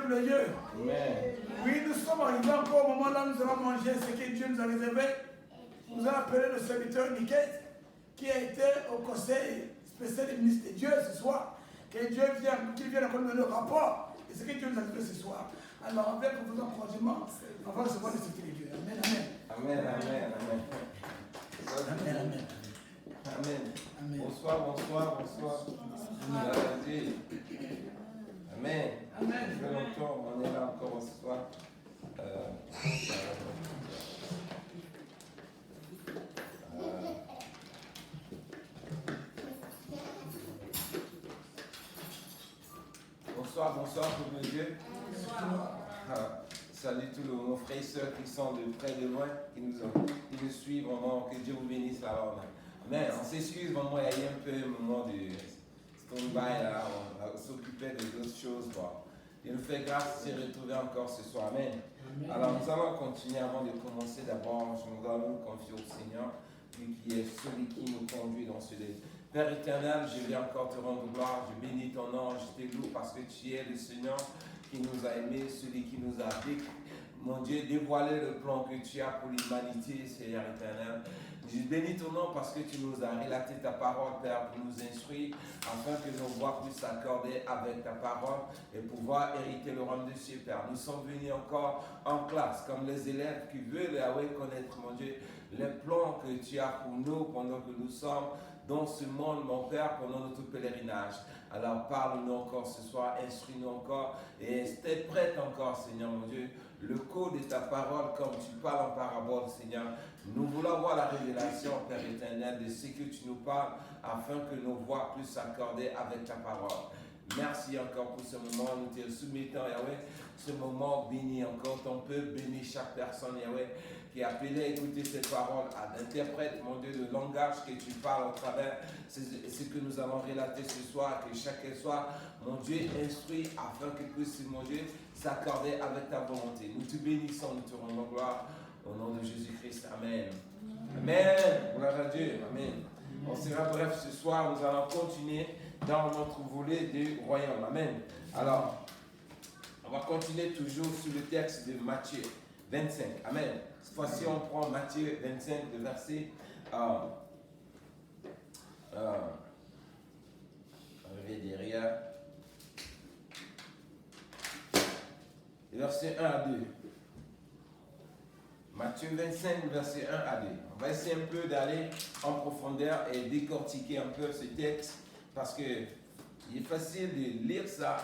terrible Dieu. Amen. Oui, nous sommes arrivés encore au moment là où nous allons manger ce que Dieu nous a réservé. Nous allons appeler le serviteur Niquette, qui a été au conseil spécial des ministres de Dieu ce soir. Que Dieu vienne, qu'il vienne encore nous donner le rapport de ce que Dieu nous a dit ce soir. Alors, avec vos encouragements, on va recevoir le serviteur de Dieu. Amen, amen. Amen, amen, amen. Amen, amen. Amen. Amen. Bonsoir, bonsoir, bonsoir. Amen. Amen. Amen. Ça fait longtemps, on est là encore ce soir. Bonsoir, bonsoir, peuple de Dieu. Salut tous nos frères et sœurs qui sont de près de loin, qui nous suivent, vraiment, que Dieu vous bénisse là. Amen. On s'excuse, vraiment, il y a eu un peu un moment de stand-by là, on s'occupait d'autres choses. Bon. Il nous fait grâce de se retrouver encore ce soir. Amen. Alors nous allons continuer avant de commencer. D'abord, nous allons nous confier au Seigneur, lui qui est celui qui nous conduit dans ce lieu. Père éternel, je viens encore te rendre gloire, je bénis ton nom, je te loue parce que tu es le Seigneur qui nous a aimés, celui qui nous a dit, mon Dieu, dévoilé le plan que tu as pour l'humanité, Seigneur éternel. Je bénis ton nom parce que tu nous as relaté ta parole, Père, pour nous instruire, afin que nos voix puissent s'accorder avec ta parole et pouvoir hériter le royaume des cieux, Père. Nous sommes venus encore en classe, comme les élèves qui veulent, Yahweh, connaître, mon Dieu, les plans que tu as pour nous pendant que nous sommes dans ce monde, mon Père, pendant notre pèlerinage. Alors parle-nous encore ce soir, instruis-nous encore et restez prête encore, Seigneur mon Dieu, le code de ta parole comme tu parles en parabole, Seigneur. Nous voulons voir la révélation, Père éternel, de ce que tu nous parles afin que nos voix puissent s'accorder avec ta parole. Merci encore pour ce moment, nous te soumettons, Yahweh, ce moment béni encore ton peuple, bénis chaque personne, Yahweh, qui est appelée à écouter cette parole, à l'interprète, mon Dieu, le langage que tu parles au travers, c'est ce que nous allons relater ce soir, que chacun soit, mon Dieu, instruit afin qu'il puisse, mon Dieu, s'accorder avec ta volonté. Nous te bénissons, nous te rendons gloire, au nom de Jésus-Christ. Amen. Amen. Gloire à Dieu. Amen. On sera bref ce soir, nous allons continuer dans notre volet du royaume. Amen. Alors, on va continuer toujours sur le texte de Matthieu 25. Amen. Cette fois-ci, on prend Matthieu 25, le verset. Arrivé derrière. Le verset 1 à 2. Matthieu 25, verset 1 à 2. On va essayer un peu d'aller en profondeur et décortiquer un peu ce texte parce que il est facile de lire ça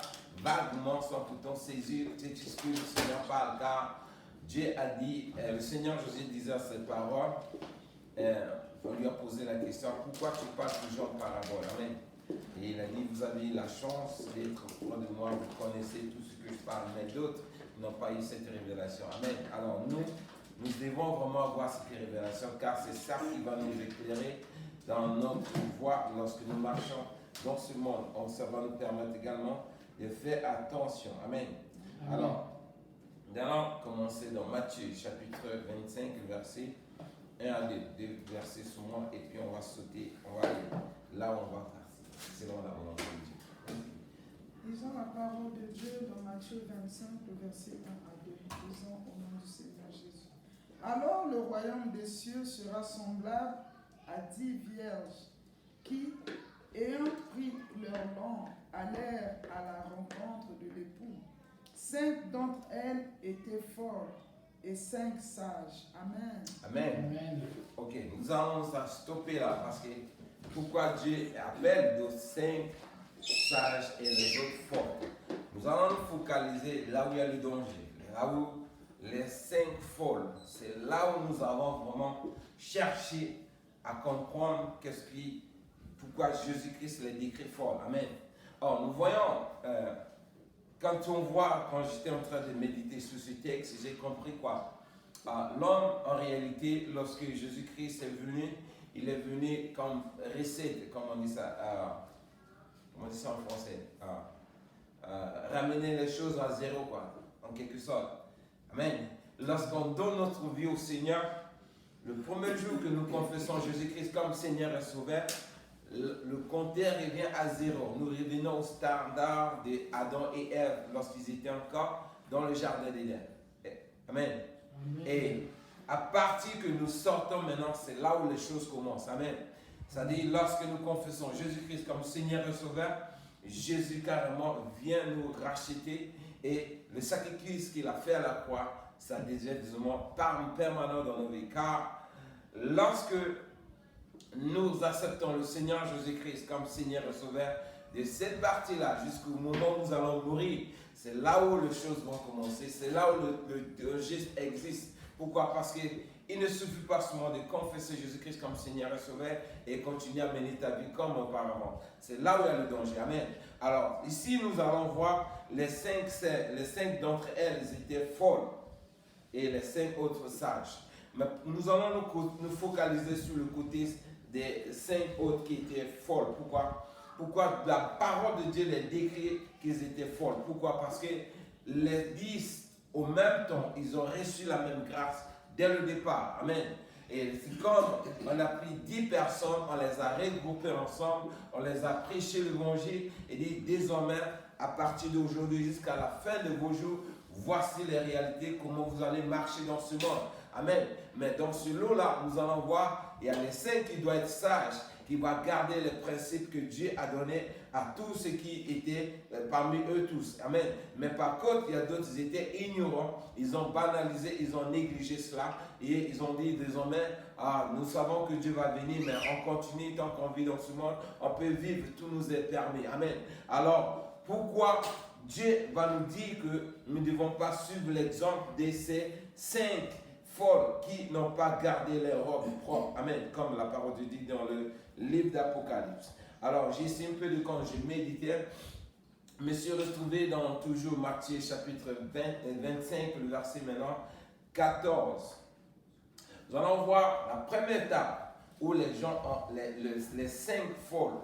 vaguement sans pourtant saisir ce que le Seigneur parle, car Dieu a dit, le Seigneur Jésus disait cette parole, on lui a posé la question, pourquoi tu parles toujours en parabole? Amen. Et il a dit, vous avez la chance d'être auprès de moi, vous connaissez tout ce que je parle, mais d'autres n'ont pas eu cette révélation. Amen. Alors nous devons vraiment avoir cette révélation, car c'est ça qui va nous éclairer dans notre voie lorsque nous marchons dans ce monde. Ça va nous permettre également de faire attention. Amen. Alors, nous allons commencer dans Matthieu, chapitre 25, verset 1 à 2. Deux versets sur moi, et puis on va sauter, on va aller là où on va passer, selon la volonté de Dieu. Lisons la parole de Dieu dans Matthieu 25, le verset 1 à 2. Lisons au nom du Seigneur Jésus. Alors le royaume des cieux sera semblable à 10 vierges qui, ayant pris leur lampe, allèrent à la rencontre de l'époux. 5 d'entre elles étaient folles et 5 sages. Amen. Amen. Amen. Ok, nous allons stopper là parce que pourquoi Dieu appelle de 5 sages et les autres folles. Nous allons nous focaliser là où il y a le danger, là où les 5 folles, c'est là où nous allons vraiment chercher à comprendre pourquoi Jésus-Christ les décrit folles. Amen. Or, nous voyons, quand j'étais en train de méditer sur ce texte, j'ai compris quoi? L'homme, en réalité, lorsque Jésus-Christ est venu, il est venu comme recette, comme on dit ça en français, ramener les choses à zéro, quoi, en quelque sorte. Amen. Lorsqu'on donne notre vie au Seigneur, le premier jour que nous confessons Jésus-Christ comme Seigneur et Sauveur, le compteur revient à zéro. Nous revenons au standard d'Adam et Ève lorsqu'ils étaient encore dans le jardin d'Éden. Amen. Et à partir que nous sortons maintenant, c'est là où les choses commencent. Amen. C'est-à-dire, lorsque nous confessons Jésus-Christ comme Seigneur et Sauveur, Jésus carrément vient nous racheter et le sacrifice qu'il a fait à la croix, ça devient disons permanent dans nos vies. Car lorsque nous acceptons le Seigneur Jésus-Christ comme Seigneur et Sauveur, de cette partie-là jusqu'au moment où nous allons mourir, c'est là où les choses vont commencer, c'est là où le geste existe. Pourquoi? Parce qu'il ne suffit pas seulement de confesser Jésus-Christ comme Seigneur et Sauveur et continuer à mener ta vie comme auparavant. C'est là où il y a le danger. Amen. Alors, ici, nous allons voir les cinq d'entre elles étaient folles et les 5 autres sages. Mais nous allons nous focaliser sur le côté des 5 autres qui étaient folles. Pourquoi la parole de Dieu les décrit qu'ils étaient folles? Pourquoi? Parce que les 10, au même temps, ils ont reçu la même grâce dès le départ. Amen. Et c'est comme on a pris 10 personnes, on les a regroupées ensemble, on les a prêché l'évangile et dit désormais, à partir d'aujourd'hui jusqu'à la fin de vos jours, voici les réalités, comment vous allez marcher dans ce monde. Amen. Mais dans ce lot-là, nous allons voir, il y a les 5 qui doivent être sages, qui vont garder les principes que Dieu a donnés à tous ceux qui étaient parmi eux tous. Amen. Mais par contre, il y a d'autres, ils étaient ignorants, ils ont banalisé, ils ont négligé cela et ils ont dit désormais, nous savons que Dieu va venir, mais on continue tant qu'on vit dans ce monde, on peut vivre, tout nous est permis. Amen. Alors, pourquoi Dieu va nous dire que nous ne devons pas suivre l'exemple de ces 5 folles qui n'ont pas gardé les robes propres. Amen. Comme la parole de Dieu dit dans le livre d'Apocalypse. Alors, j'ai essayé un peu de quand je méditais, me suis retrouvé dans toujours Matthieu chapitre 25, le verset maintenant 14. Nous allons voir la première étape où les gens ont les 5 folles,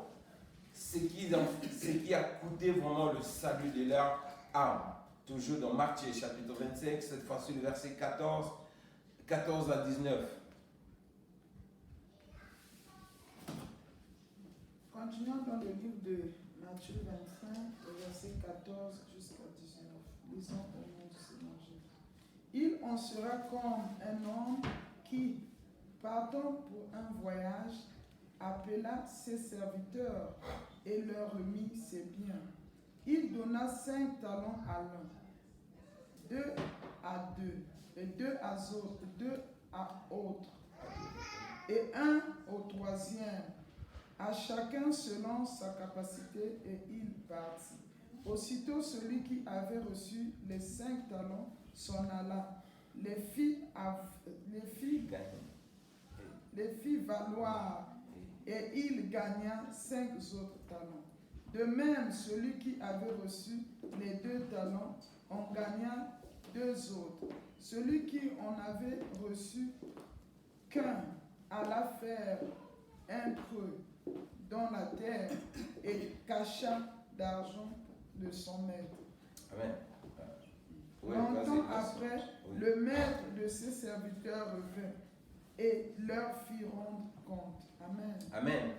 ce qui a coûté vraiment le salut de leur âme. Toujours dans Matthieu chapitre 25, cette fois-ci le verset 14 à 19. Continuons dans le livre de Matthieu 25, verset 14 jusqu'à 19. Lisons au nom du Seigneur Jésus. Il en sera comme un homme qui, partant pour un voyage, appela ses serviteurs et leur remit ses biens. Il donna 5 talents à l'un, 2 à 2, et 2 à autre, et 1 au troisième, à chacun selon sa capacité, et il partit. Aussitôt celui qui avait reçu les 5 talents s'en alla, les fit valoir, et il gagna 5 autres talents. De même, celui qui avait reçu les 2 talents en gagna 2 autres. Celui qui en avait reçu qu'un alla faire un creux dans la terre et cacha d'argent de son maître. Amen. Longtemps après, le maître de ses serviteurs revint et leur fit rendre compte. Amen. Amen.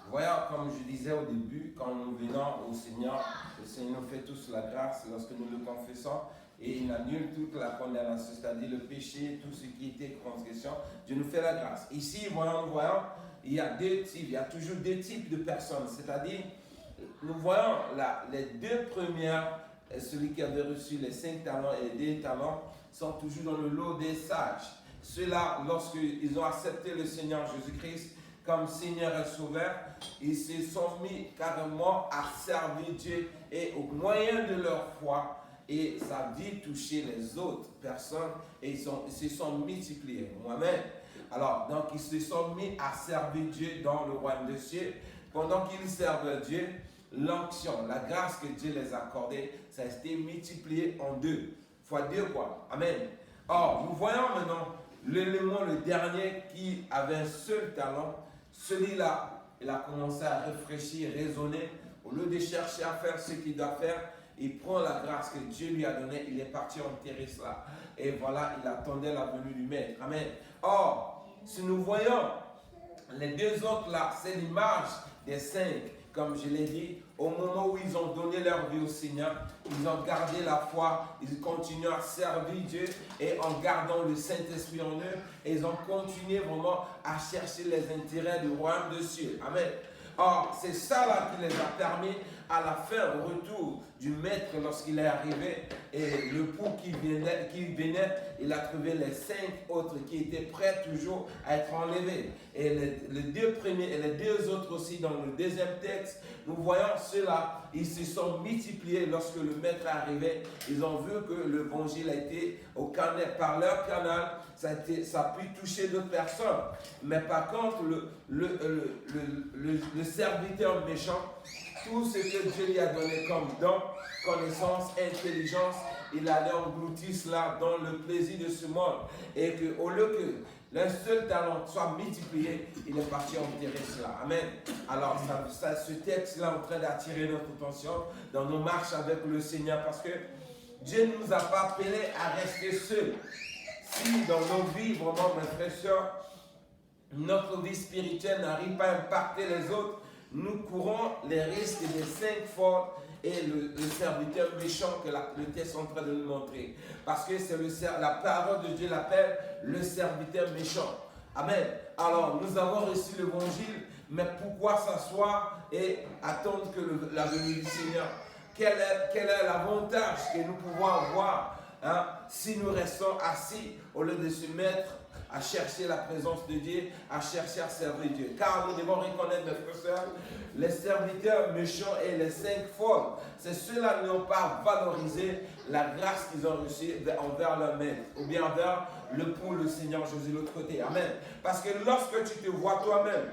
Voyons, comme je disais au début, quand nous venons au Seigneur, le Seigneur nous fait tous la grâce lorsque nous le confessons et il annule toute la condamnation, c'est-à-dire le péché, tout ce qui était transgression. Dieu nous fait la grâce. Ici, voyons, il y a 2 types, il y a toujours 2 types de personnes, c'est-à-dire, nous voyons les 2 premières, celui qui avait reçu les 5 talents et 2 talents, sont toujours dans le lot des sages. Ceux-là, lorsqu'ils ont accepté le Seigneur Jésus-Christ comme Seigneur et Sauveur, ils se sont mis carrément à servir Dieu et au moyen de leur foi, et ça dit toucher les autres personnes et ils se sont multipliés. Amen. Alors, donc ils se sont mis à servir Dieu dans le royaume des cieux. Pendant qu'ils servent Dieu, l'onction, la grâce que Dieu les a accordée, ça a été multiplié en 2. Fois 2 quoi. Amen. Or, nous voyons maintenant l'élément, le dernier qui avait un seul talent. Celui-là, il a commencé à réfléchir, raisonner. Au lieu de chercher à faire ce qu'il doit faire, il prend la grâce que Dieu lui a donnée, il est parti enterrer cela. Et voilà, il attendait la venue du Maître. Amen. Or, si nous voyons les 2 autres là, c'est l'image des 5, comme je l'ai dit, au moment où ils ont donné leur vie au Seigneur, ils ont gardé la foi, ils continuent à servir Dieu et en gardant le Saint-Esprit en eux, et ils ont continué vraiment à chercher les intérêts du royaume de cieux. Amen. Or, c'est ça là qui les a permis à la fin, au retour du maître lorsqu'il est arrivé, et le pou qui venait, il a trouvé les 5 autres qui étaient prêts toujours à être enlevés. Et les 2 premiers et les 2 autres aussi dans le deuxième texte, nous voyons ceux-là, ils se sont multipliés lorsque le maître est arrivé. Ils ont vu que l'évangile a été au canal, par leur canal, ça a pu toucher d'autres personnes. Mais par contre, le serviteur méchant, tout ce que Dieu lui a donné comme don, connaissance, intelligence, il allait engloutir cela dans le plaisir de ce monde. Et qu'au lieu que l'un seul talent soit multiplié, il est parti enterrer cela. Amen. Alors, ce texte-là est en train d'attirer notre attention dans nos marches avec le Seigneur, parce que Dieu ne nous a pas appelés à rester seuls. Si dans nos vies, vraiment, mes frères et sœurs, notre vie spirituelle n'arrive pas à impacter les autres, nous courons les risques des 5 fois et le serviteur méchant que le texte est en train de nous montrer. Parce que c'est la parole de Dieu l'appelle le serviteur méchant. Amen. Alors, nous avons reçu l'évangile, mais pourquoi s'asseoir et attendre que la venue du Seigneur? Quel est l'avantage que nous pouvons avoir si nous restons assis au lieu de se mettre à chercher la présence de Dieu, à chercher à servir Dieu? Car nous devons reconnaître, mes frères et sœurs, les serviteurs méchants et les 5 folles, c'est ceux-là qui n'ont pas valorisé la grâce qu'ils ont reçue envers leur maître, ou bien envers le pour le Seigneur Jésus de l'autre côté. Amen. Parce que lorsque tu te vois toi-même,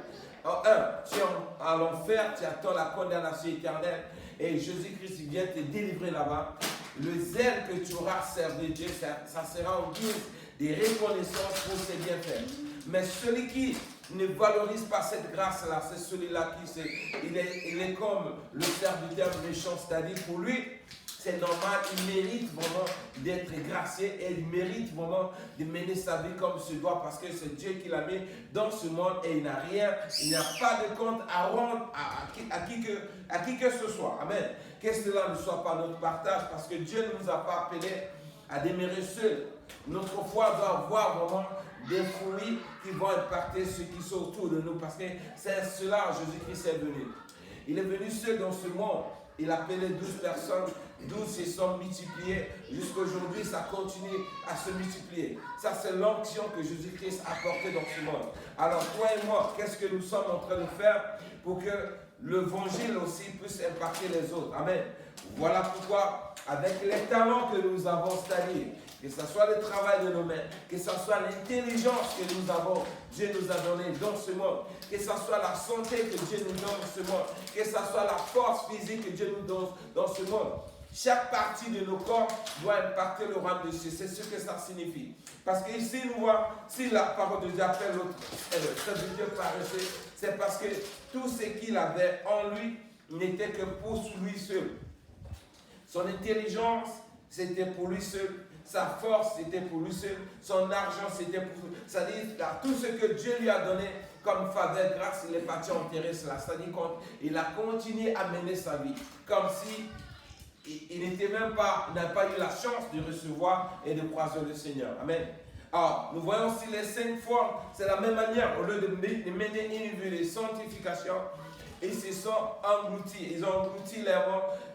tu es en l'enfer, tu attends la condamnation éternelle, et Jésus-Christ vient te délivrer là-bas, le zèle que tu auras servi Dieu, ça sera en guise des reconnaissances pour ses bienfaits. Mais celui qui ne valorise pas cette grâce-là, c'est celui-là il est comme le serviteur méchant, c'est-à-dire pour lui, c'est normal, il mérite vraiment d'être gracié et il mérite vraiment de mener sa vie comme se doit, parce que c'est Dieu qui l'a mis dans ce monde et il n'a rien, il n'a pas de compte à rendre à qui que ce soit. Amen. Que cela ne soit pas notre partage, parce que Dieu ne nous a pas appelés à demeurer seuls. Notre foi doit avoir vraiment des fruits qui vont impacter ceux qui sont autour de nous, parce que c'est cela Jésus-Christ est venu. Il est venu seul dans ce monde. Il a appelé 12 personnes, 12 se sont multipliés. Jusqu'à aujourd'hui, ça continue à se multiplier. Ça, c'est l'onction que Jésus-Christ a apportée dans ce monde. Alors, toi et moi, qu'est-ce que nous sommes en train de faire pour que l'évangile aussi puisse impacter les autres? Amen. Voilà pourquoi, avec les talents que nous avons, c'est-à-dire que ce soit le travail de nos mains, que ce soit l'intelligence que nous avons, Dieu nous a donné dans ce monde, que ce soit la santé que Dieu nous donne dans ce monde, que ce soit la force physique que Dieu nous donne dans ce monde. Chaque partie de nos corps doit impacter le royaume de Dieu. C'est ce que ça signifie. Parce que ici, nous voyons, si la parole de Dieu appelle l'autre serviteur paresseux, c'est parce que tout ce qu'il avait en lui n'était que pour lui seul. Son intelligence, c'était pour lui seul. Sa force, c'était pour lui seul. Son argent, c'était pour lui. C'est-à-dire, tout ce que Dieu lui a donné comme faveur, grâce, il est parti enterrer cela. C'est-à-dire qu'il a continué à mener sa vie. Comme si il n'était même pas, n'a pas eu la chance de recevoir et de croiser le Seigneur. Amen. Alors, nous voyons aussi les 5 fois, c'est la même manière. Au lieu de mener une vie de sanctification, ils se sont engloutis. Ils ont englouti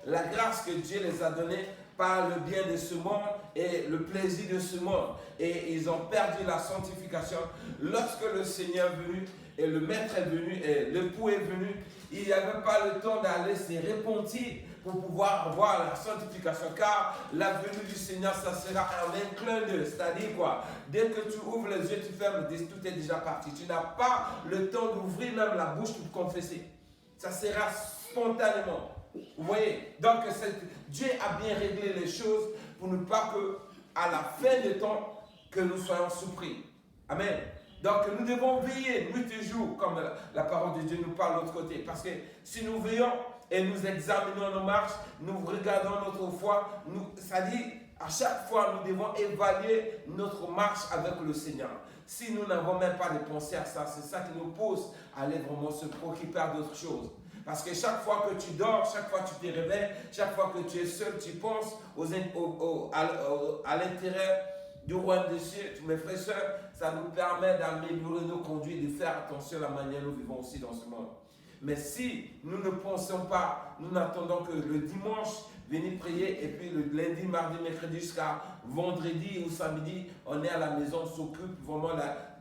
la grâce que Dieu les a donnée par le bien de ce monde et le plaisir de ce monde. Et ils ont perdu la sanctification. Lorsque le Seigneur est venu et le Maître est venu et l'époux est venu, il n'y avait pas le temps d'aller se repentir pour pouvoir avoir la sanctification. Car la venue du Seigneur, ça sera un clin d'œil. C'est-à-dire quoi? Dès que tu ouvres les yeux, tu fermes, tout est déjà parti. Tu n'as pas le temps d'ouvrir même la bouche pour confesser. Ça sera spontanément. Vous voyez? Donc, Dieu a bien réglé les choses pour ne pas que, à la fin des temps, que nous soyons surpris. Amen. Donc, nous devons veiller nuit et jour, comme la parole de Dieu nous parle de l'autre côté. Parce que si nous veillons et nous examinons nos marches, nous regardons notre foi, c'est-à-dire, à chaque fois, nous devons évaluer notre marche avec le Seigneur. si nous n'avons même pas de pensée à ça, c'est ça qui nous pousse à aller vraiment se préoccuper d'autres choses. Parce que chaque fois que tu dors, chaque fois que tu te réveilles, chaque fois que tu es seul, tu penses à l'intérieur du royaume des cieux. Mes frères et sœurs, ça nous permet d'améliorer nos conduites, de faire attention à la manière dont nous vivons aussi dans ce monde. Mais si nous ne pensons pas, nous n'attendons que le dimanche, venir prier, et puis le lundi, mardi, mercredi jusqu'à vendredi ou samedi, on est à la maison, on s'occupe vraiment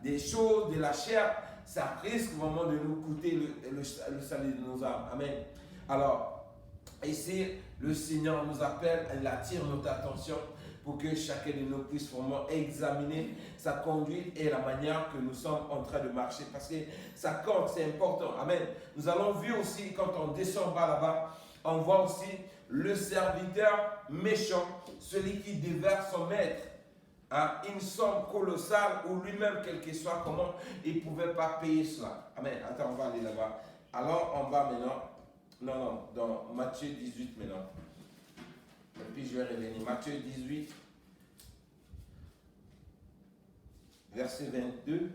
des choses, de la chair, ça risque vraiment de nous coûter le salut de nos âmes. Amen. Alors, ici, le Seigneur nous appelle, il attire notre attention pour que chacun de nous puisse vraiment examiner sa conduite et la manière que nous sommes en train de marcher. Parce que ça compte, c'est important. Amen. Nous allons voir aussi, quand on descend bas là-bas, on voit aussi le serviteur méchant, celui qui déverse son maître une somme colossale ou lui-même, quel que soit comment, il ne pouvait pas payer cela. Amen. Attends, on va aller là-bas. Alors, en bas maintenant, non, dans Matthieu 18 maintenant. Et puis je vais revenir. Matthieu 18, verset 22.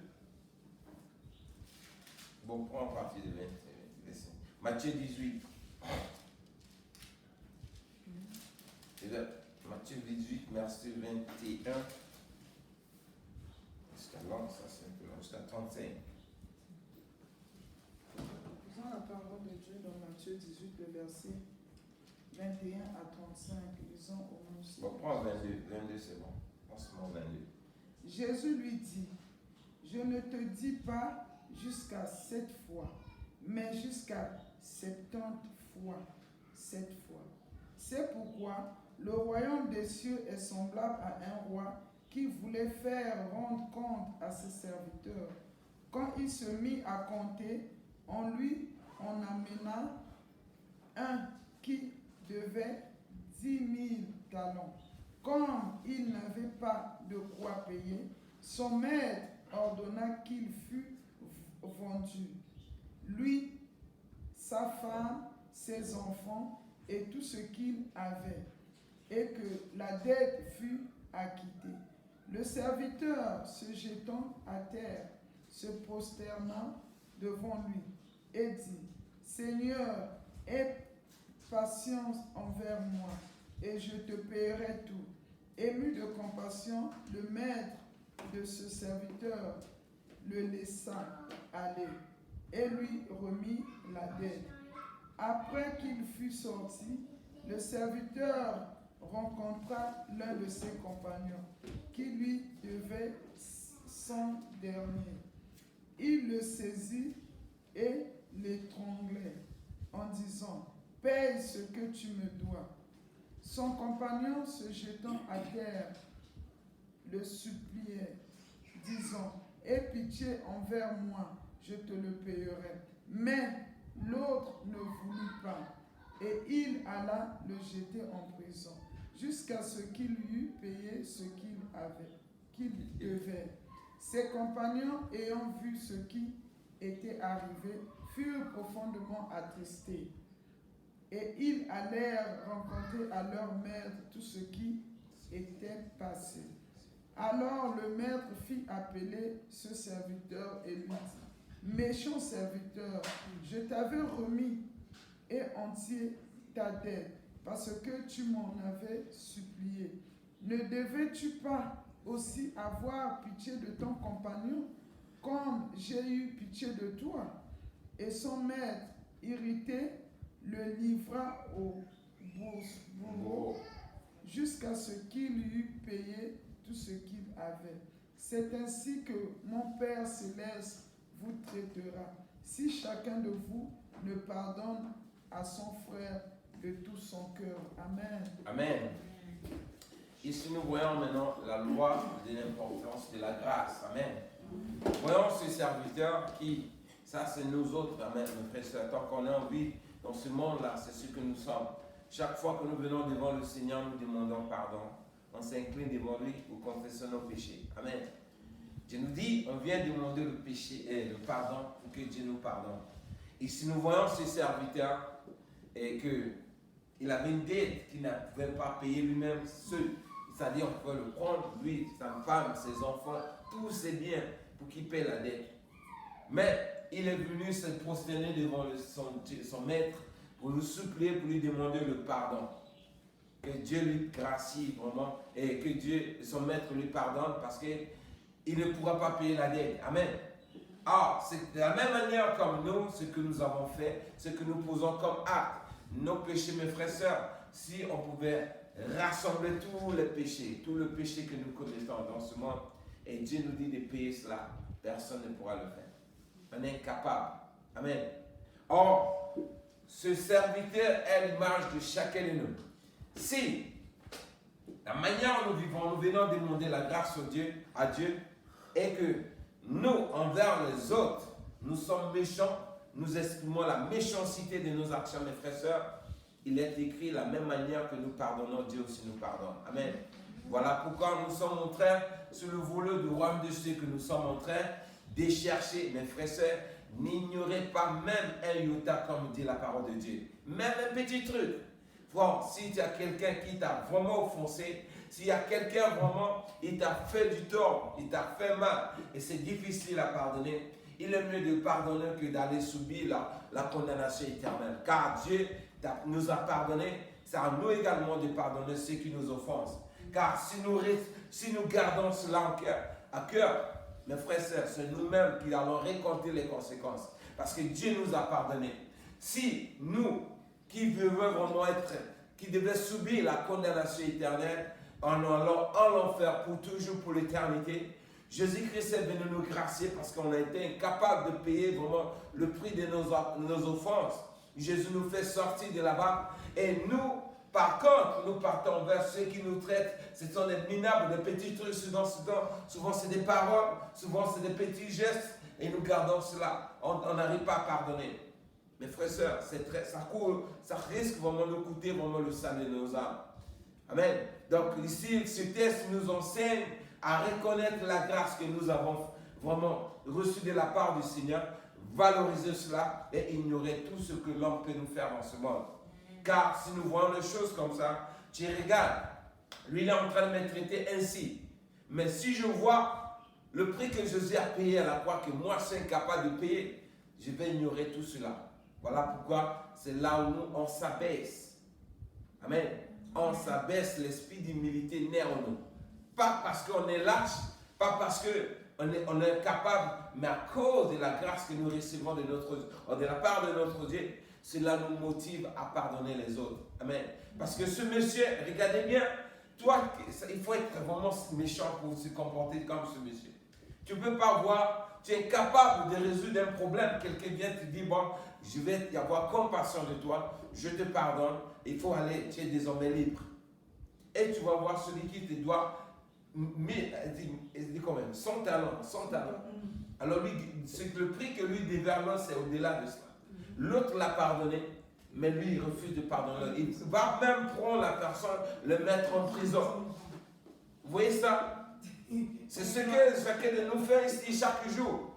Bon, prends à partir de 20. Matthieu 18. Matthieu 18, verset 21. Jusqu'à là, ça c'est un peu long, jusqu'à 35. Lisons la parole de Dieu dans Matthieu 18, le verset 21 à 35. Lisons au nom du Seigneur. Bon, prends 22, c'est bon. En ce moment, 22. Jésus lui dit, je ne te dis pas jusqu'à 7 fois, mais jusqu'à 70 fois, 7 fois. C'est pourquoi le royaume des cieux est semblable à un roi qui voulait faire rendre compte à ses serviteurs. Quand il se mit à compter, on lui en amena un qui devait 10 000 talents. Comme il n'avait pas de quoi payer, son maître ordonna qu'il fût vendu, lui, sa femme, ses enfants et tout ce qu'il avait, et que la dette fût acquittée. Le serviteur, se jetant à terre, se prosterna devant lui et dit, Seigneur, aie patience envers moi, et je te paierai tout. Ému de compassion, le maître de ce serviteur le laissa aller et lui remit la dette. Après qu'il fut sorti, le serviteur rencontra l'un de ses compagnons qui lui devait 100 deniers. Il le saisit et l'étranglait en disant, paye ce que tu me dois. Son compagnon, se jetant à terre, le suppliait, disant, aie pitié envers moi, je te le payerai. Mais l'autre ne voulut pas, et il alla le jeter en prison, jusqu'à ce qu'il eût payé ce qu'il devait. Ses compagnons, ayant vu ce qui était arrivé, furent profondément attristés. Et ils allèrent rencontrer à leur maître tout ce qui était passé. Alors le maître fit appeler ce serviteur et lui dit, méchant serviteur, je t'avais remis et entier ta dette, parce que tu m'en avais supplié. Ne devais-tu pas aussi avoir pitié de ton compagnon, comme j'ai eu pitié de toi? Et son maître, irrité, le livra au bourreau jusqu'à ce qu'il eût payé tout ce qu'il avait. C'est ainsi que mon Père céleste vous traitera, si chacun de vous ne pardonne à son frère de tout son cœur. Amen. Amen. Ici, nous voyons maintenant la loi de l'importance de la grâce. Amen. Voyons ce serviteur qui, ça c'est nous autres, amen, mes frères et sœurs, tant qu'on a envie dans ce monde-là, c'est ce que nous sommes. Chaque fois que nous venons devant le Seigneur, nous demandons pardon. On s'incline devant lui pour confesser nos péchés. Amen. Dieu nous dit, on vient demander le péché et le pardon pour que Dieu nous pardonne. Et si nous voyons ce serviteur et qu'il avait une dette qu'il ne pouvait pas payer lui-même seul, c'est-à-dire on pouvait le prendre, lui, sa femme, ses enfants, tous ses biens, pour qu'il paie la dette. Mais il est venu se prosterner devant son maître pour nous supplier, pour lui demander le pardon. Que Dieu lui gracie vraiment et que Dieu, son maître lui pardonne parce qu'il ne pourra pas payer la dette. Amen. Ah, c'est de la même manière comme nous, ce que nous avons fait, ce que nous posons comme acte, nos péchés, mes frères et sœurs, si on pouvait rassembler tous les péchés, tout le péché que nous commettons dans ce monde, et Dieu nous dit de payer cela, personne ne pourra le faire. On est incapable. Amen. Or, ce serviteur est l'image de chacun de nous. Si la manière dont nous vivons, nous venons demander la grâce à Dieu, et que nous, envers les autres, nous sommes méchants, nous exprimons la méchanceté de nos actions, mes frères et sœurs, il est écrit de la même manière que nous pardonnons, Dieu aussi nous pardonne. Amen. Voilà pourquoi nous sommes en train, sur le volet du royaume de Dieu, que nous sommes en train de chercher, mes frères et sœurs, n'ignorez pas même un iota, comme dit la parole de Dieu. Même un petit truc. Bon, si tu as quelqu'un qui t'a vraiment offensé, s'il y a quelqu'un vraiment, il t'a fait du tort, il t'a fait mal, et c'est difficile à pardonner, il est mieux de pardonner que d'aller subir la condamnation éternelle. Car Dieu nous a pardonné, c'est à nous également de pardonner ceux qui nous offensent. Car si nous gardons cela à cœur, mes frères et sœurs, c'est nous-mêmes qui allons récolter les conséquences. Parce que Dieu nous a pardonné. Si nous, qui devaient subir la condamnation éternelle, en allant en l'enfer pour toujours, pour l'éternité, Jésus-Christ est venu nous gracier parce qu'on a été incapable de payer vraiment le prix de nos offenses. Jésus nous fait sortir de là-bas et nous, par contre, nous partons vers ceux qui nous traitent. Ce sont des minables, des petits trucs, souvent c'est des paroles, souvent c'est des petits gestes et nous gardons cela. On n'arrive pas à pardonner. Mes frères et sœurs, ça risque vraiment de nous coûter vraiment le sang de nos âmes. Amen. Donc ici, ce texte nous enseigne à reconnaître la grâce que nous avons vraiment reçue de la part du Seigneur, valoriser cela et ignorer tout ce que l'homme peut nous faire dans ce monde. Car si nous voyons les choses comme ça, tu regardes, lui il est en train de me traiter ainsi. Mais si je vois le prix que Jésus a payé à la croix, que moi je suis incapable de payer, je vais ignorer tout cela. Voilà pourquoi c'est là où nous, on s'abaisse. Amen. On s'abaisse, l'esprit d'humilité naît en nous. Pas parce qu'on est lâche, pas parce qu'on est incapable, mais à cause de la grâce que nous recevons de la part de notre Dieu, cela nous motive à pardonner les autres. Amen. Parce que ce monsieur, regardez bien, toi, il faut être vraiment méchant pour se comporter comme ce monsieur. Tu ne peux pas voir, tu es capable de résoudre un problème. Quelqu'un vient te dire, bon, je vais y avoir compassion de toi, je te pardonne, il faut aller, tu es désormais libre. Et tu vas voir celui qui te doit, il dit quand même, 100 talents. Alors lui, c'est le prix que lui déverse, c'est au-delà de cela. L'autre l'a pardonné, mais lui, il refuse de pardonner. Il va même prendre la personne, le mettre en prison. Vous voyez ça? C'est ce que chacun de nous fait ici chaque jour.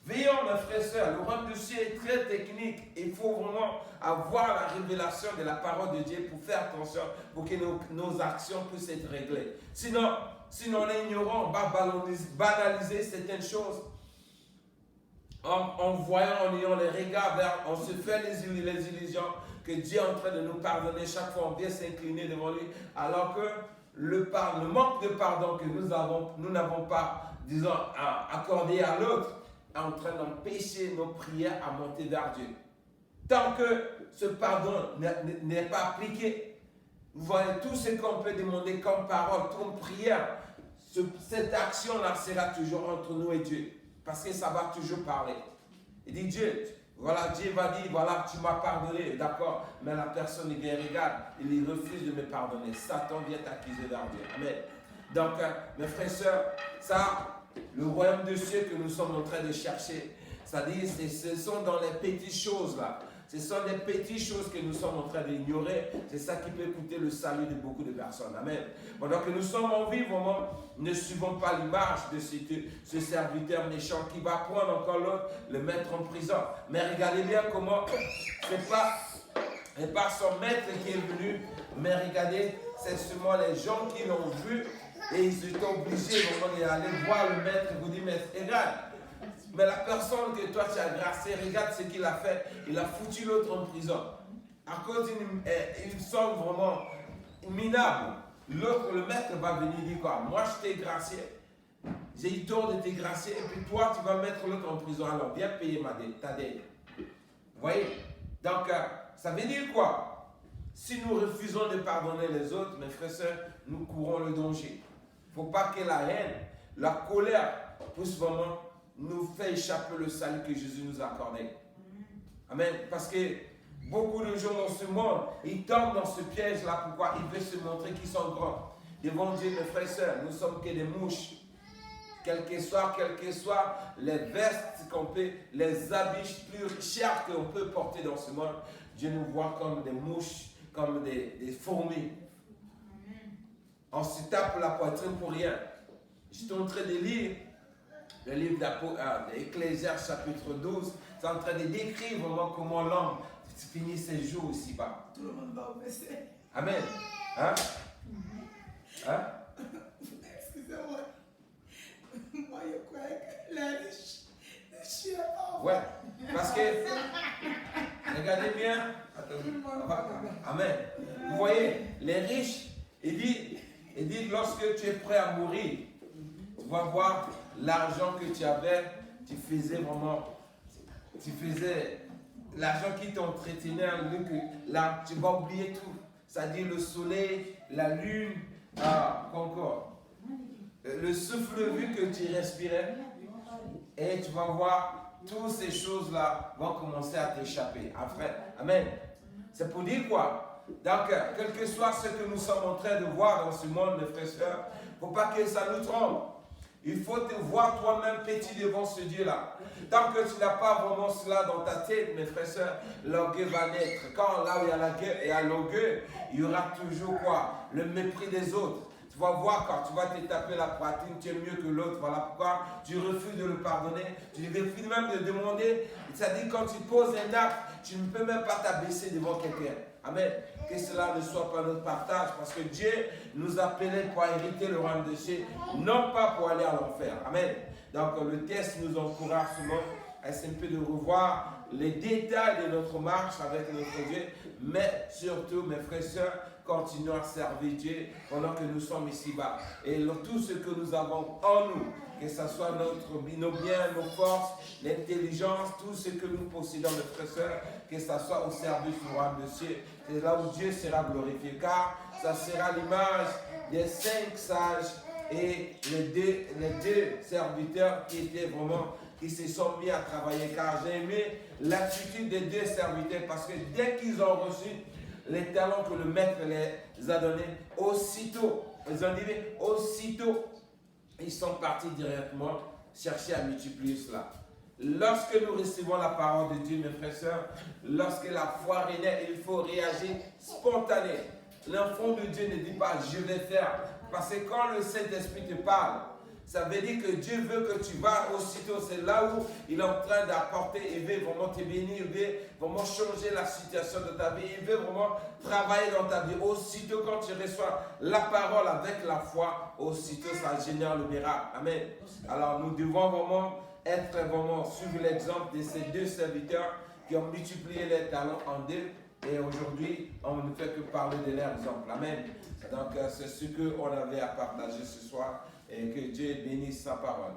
Veillons, mes frères et sœurs, le royaume de Dieu est très technique. Il faut vraiment avoir la révélation de la parole de Dieu pour faire attention, pour que nos actions puissent être réglées. Sinon on est ignorant, on va banaliser certaines choses. En voyant, en ayant les regards vers, on se fait les illusions que Dieu est en train de nous pardonner. Chaque fois, on vient s'incliner devant lui, alors que le manque de pardon que nous n'avons pas, disons, accordé à l'autre, est en train d'empêcher nos prières à monter vers Dieu. Tant que ce pardon n'est pas appliqué, vous voyez tout ce qu'on peut demander comme parole, comme prière, cette action-là sera toujours entre nous et Dieu. Parce que ça va toujours parler. Il dit Dieu, voilà, Dieu va dire, voilà, tu m'as pardonné, d'accord, mais la personne, il regarde, il refuse de me pardonner. Satan vient t'accuser vers Dieu. Amen. Donc, mes frères et sœurs, ça, le royaume de Dieu que nous sommes en train de chercher, ça dit, ce sont dans les petites choses là. Ce sont des petites choses que nous sommes en train d'ignorer. C'est ça qui peut coûter le salut de beaucoup de personnes. Amen. Pendant que nous sommes en vie, vraiment, ne suivons pas l'image de ce serviteur méchant qui va prendre encore l'autre, le mettre en prison. Mais regardez bien comment c'est pas son maître qui est venu, mais regardez, c'est seulement les gens qui l'ont vu Et ils étaient obligés vraiment d'aller voir le maître et vous dire, mais regarde, mais la personne que toi tu as gracié, regarde ce qu'il a fait. Il a foutu l'autre en prison. À cause d'une somme vraiment minable. L'autre, le maître va venir dire quoi? Moi je t'ai gracié. J'ai eu tort de te gracier. Et puis toi tu vas mettre l'autre en prison. Alors viens payer ta dette. Vous voyez? Donc ça veut dire quoi? Si nous refusons de pardonner les autres, mes frères et sœurs, nous courons le danger. Il ne faut pas que la haine, la colère puisse vraiment nous faire échapper le salut que Jésus nous a accordé. Amen. Parce que beaucoup de gens dans ce monde, ils tombent dans ce piège-là. Pourquoi? Ils veulent se montrer qu'ils sont grands. Devant Dieu, mes frères et sœurs, nous ne sommes que des mouches. Quelles que soient les vestes qu'on peut, les habits plus chers qu'on peut porter dans ce monde, Dieu nous voit comme des mouches, comme des fourmis. On se tape la poitrine pour rien. J'étais en train de lire le livre d'Ecclésiaste chapitre 12. C'est en train de décrire vraiment comment l'homme finit ses jours ici-bas. Tout le monde va au PC. Amen. Hein? Hein? Excusez-moi. Moi, je croyais que les riches, les chiens. Ouais. Parce que, regardez bien. Amen. Vous voyez, les riches, il dit lorsque tu es prêt à mourir, tu vas voir l'argent que tu avais, tu faisais l'argent qui t'entretenait, là, tu vas oublier tout. C'est-à-dire le soleil, la lune, encore, le souffle vu que tu respirais, et tu vas voir toutes ces choses-là vont commencer à t'échapper. Amen. C'est pour dire quoi? Donc, quel que soit ce que nous sommes en train de voir dans ce monde, mes frères et sœurs, il ne faut pas que ça nous trompe. Il faut te voir toi-même petit devant ce Dieu-là. Tant que tu n'as pas vraiment cela dans ta tête, mes frères et sœurs, l'orgueil va naître. Quand là où il y a la guerre et à l'orgueil, il y aura toujours quoi? Le mépris des autres. Tu vas voir quand tu vas te taper la poitrine, tu es mieux que l'autre. Voilà pourquoi tu refuses de le pardonner. Tu refuses même de demander. C'est-à-dire quand tu poses un acte, tu ne peux même pas t'abaisser devant quelqu'un. Amen. Que cela ne soit pas notre partage, parce que Dieu nous appelait pour hériter le royaume de cieux, non pas pour aller à l'enfer. Amen. Donc le texte nous encourage souvent à essayer un peu de revoir les détails de notre marche avec notre Dieu, mais surtout, mes frères et sœurs, continuons à servir Dieu pendant que nous sommes ici-bas. Et tout ce que nous avons en nous, que ce soit nos biens, nos forces, l'intelligence, tout ce que nous possédons, mes frères et sœurs, que ce soit au service du royaume de Dieu. C'est là où Dieu sera glorifié, car ça sera l'image des 5 sages et les deux serviteurs qui se sont mis à travailler. Car j'ai aimé l'attitude des 2 serviteurs, parce que dès qu'ils ont reçu les talents que le maître les a donnés, aussitôt, ils sont partis directement chercher à multiplier cela. Lorsque nous recevons la parole de Dieu, mes frères et sœurs, lorsque la foi renaît, il faut réagir spontané. L'enfant de Dieu ne dit pas « je vais faire ». Parce que quand le Saint-Esprit te parle, ça veut dire que Dieu veut que tu vas aussitôt. C'est là où il est en train d'apporter, il veut vraiment te bénir, il veut vraiment changer la situation de ta vie, il veut vraiment travailler dans ta vie. Aussitôt quand tu reçois la parole avec la foi, aussitôt ça génère le miracle. Amen. Alors nous devons vraiment suivre l'exemple de ces 2 serviteurs qui ont multiplié les talents en 2. Et aujourd'hui, on ne fait que parler de leur exemple. Amen. Donc c'est ce qu'on avait à partager ce soir. Et que Dieu bénisse sa parole.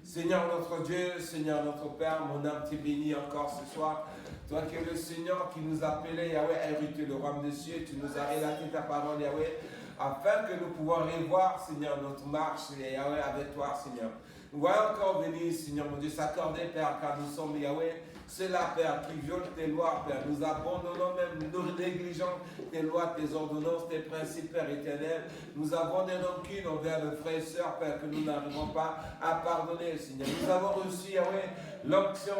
Seigneur notre Dieu, Seigneur notre Père, mon âme te bénit encore ce soir. Toi qui es le Seigneur qui nous appelait, Yahweh, à hériter le royaume des cieux, tu nous as relaté ta parole, Yahweh, afin que nous pouvons revoir, Seigneur, notre marche, Yahweh, avec toi, Seigneur. Nous voyons encore venir, Seigneur, mon Dieu, s'accorder, Père, car nous sommes, Yahweh, ceux-là, Père, qui violent tes lois, Père. Nous abandonnons même, nous négligeons tes lois, tes ordonnances, tes principes, Père éternel. Nous avons des rancunes envers nos frères et sœurs, Père, que nous n'arrivons pas à pardonner, Seigneur. Nous avons reçu, Yahweh, l'onction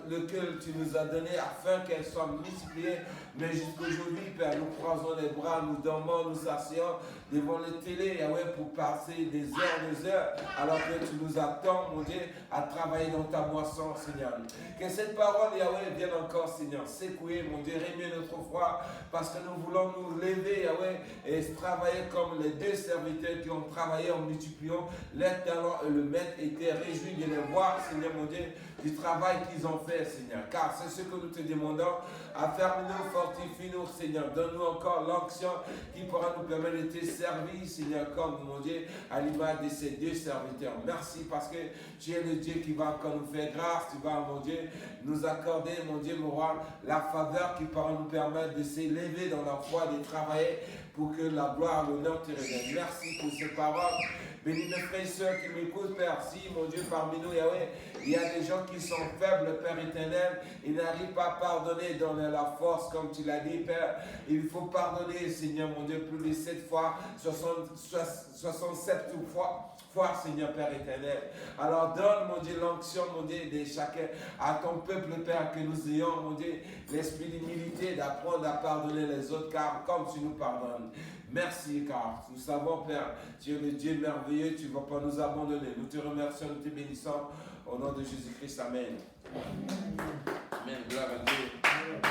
lequel tu nous as donné afin qu'elle soit multipliée. Mais jusqu'aujourd'hui, Père, nous croisons les bras, nous dormons, nous s'asseyons devant les télé, Yahweh, pour passer des heures, alors que tu nous attends, mon Dieu, à travailler dans ta moisson, Seigneur. Que cette parole, Yahweh, vienne encore, Seigneur, secouer, mon Dieu, remuer notre foi, parce que nous voulons nous lever, Yahweh, et travailler comme les deux serviteurs qui ont travaillé en multipliant leurs talents, et le maître était réjoui de les voir, Seigneur, mon Dieu, du travail qu'ils ont fait, Seigneur. Car c'est ce que nous te demandons. Affermis-nous, fortifie-nous, Seigneur. Donne-nous encore l'onction qui pourra nous permettre de te servir, Seigneur, comme, mon Dieu, à l'image de ces deux serviteurs. Merci parce que tu es le Dieu qui va encore nous faire grâce. Tu vas, mon Dieu, nous accorder, mon Dieu, mon roi, la faveur qui pourra nous permettre de s'élever dans la foi, de travailler pour que la gloire, l'honneur te revienne. Merci pour ces paroles. Bénis mes frères et sœurs qui m'écoutent, Père. Si, mon Dieu, parmi nous, Yahweh, il y a des gens qui sont faibles, Père éternel. Ils n'arrivent pas à pardonner, donner la force, comme tu l'as dit, Père. Il faut pardonner, Seigneur, mon Dieu, plus de 7 fois, 67 fois, Seigneur, Père éternel. Alors donne, mon Dieu, l'onction, mon Dieu, de chacun, à ton peuple, Père, que nous ayons, mon Dieu, l'esprit d'humilité, d'apprendre à pardonner les autres, car comme tu nous pardonnes. Merci, car nous savons, Père, tu es le Dieu merveilleux, tu ne vas pas nous abandonner. Nous te remercions, nous te bénissons. Au nom de Jésus-Christ, Amen. Amen. Gloire à Dieu.